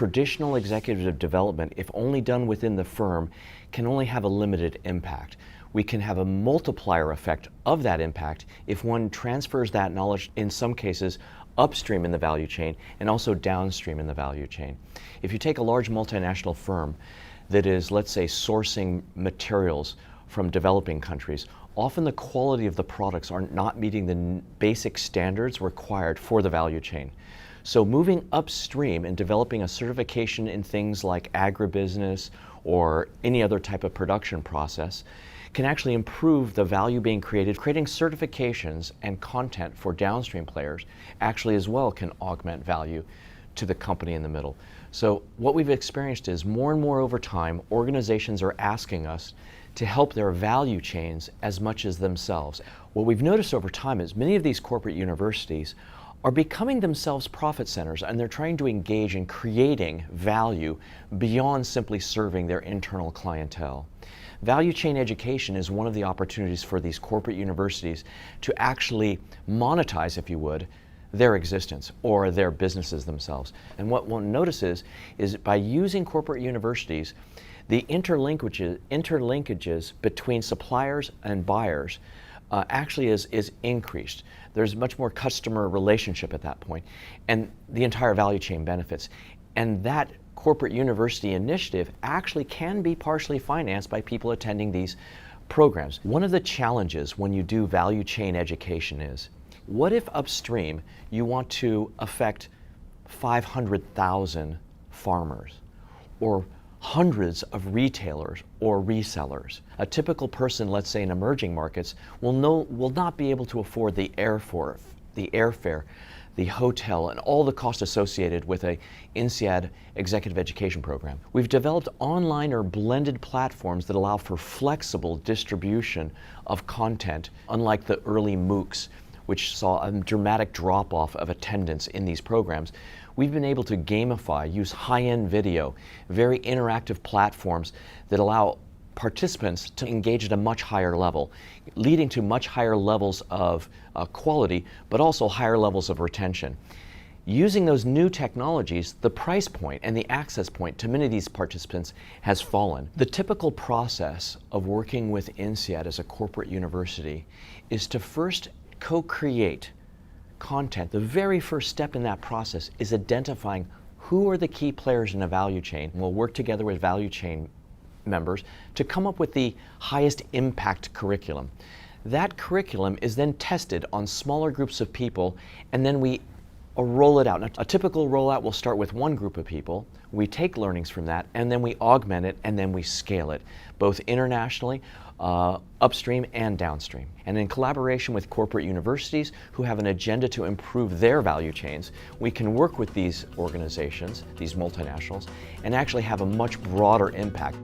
traditional executive development, if only done within the firm, can only have a limited impact. We can have a multiplier effect of that impact if one transfers that knowledge, in some cases, upstream in the value chain and also downstream in the value chain. If you take a large multinational firm that is, let's say, sourcing materials from developing countries, often the quality of the products are not meeting the basic standards required for the value chain. So moving upstream and developing a certification in things like agribusiness or any other type of production process can actually improve the value being created. Creating certifications and content for downstream players actually as well can augment value to the company in the middle. So what we've experienced is more and more over time, organizations are asking us to help their value chains as much as themselves. What we've noticed over time is many of these corporate universities are becoming themselves profit centers, and they're trying to engage in creating value beyond simply serving their internal clientele. Value chain education is one of the opportunities for these corporate universities to actually monetize, if you would, their existence or their businesses themselves. And what one notices is by using corporate universities, the interlinkages between suppliers and buyers actually is increased. There's much more customer relationship at that point, and the entire value chain benefits. And that corporate university initiative actually can be partially financed by people attending these programs. One of the challenges when you do value chain education is, what if upstream you want to affect 500,000 farmers or hundreds of retailers or resellers? A typical person, let's say in emerging markets, will not be able to afford the airfare, the hotel, and all the costs associated with a INSEAD executive education program. We've developed online or blended platforms that allow for flexible distribution of content, unlike the early MOOCs, which saw a dramatic drop-off of attendance in these programs. We've been able to gamify, use high-end video, very interactive platforms that allow participants to engage at a much higher level, leading to much higher levels of quality, but also higher levels of retention. Using those new technologies, the price point and the access point to many of these participants has fallen. The typical process of working with INSEAD as a corporate university is to first co-create content. The very first step in that process is identifying who are the key players in a value chain. We'll work together with value chain members to come up with the highest impact curriculum. That curriculum is then tested on smaller groups of people, and then we roll it out. Now, a typical rollout will start with one group of people. We take learnings from that, and then we augment it, and then we scale it, both internationally, upstream and downstream. And in collaboration with corporate universities who have an agenda to improve their value chains, we can work with these organizations, these multinationals, and actually have a much broader impact.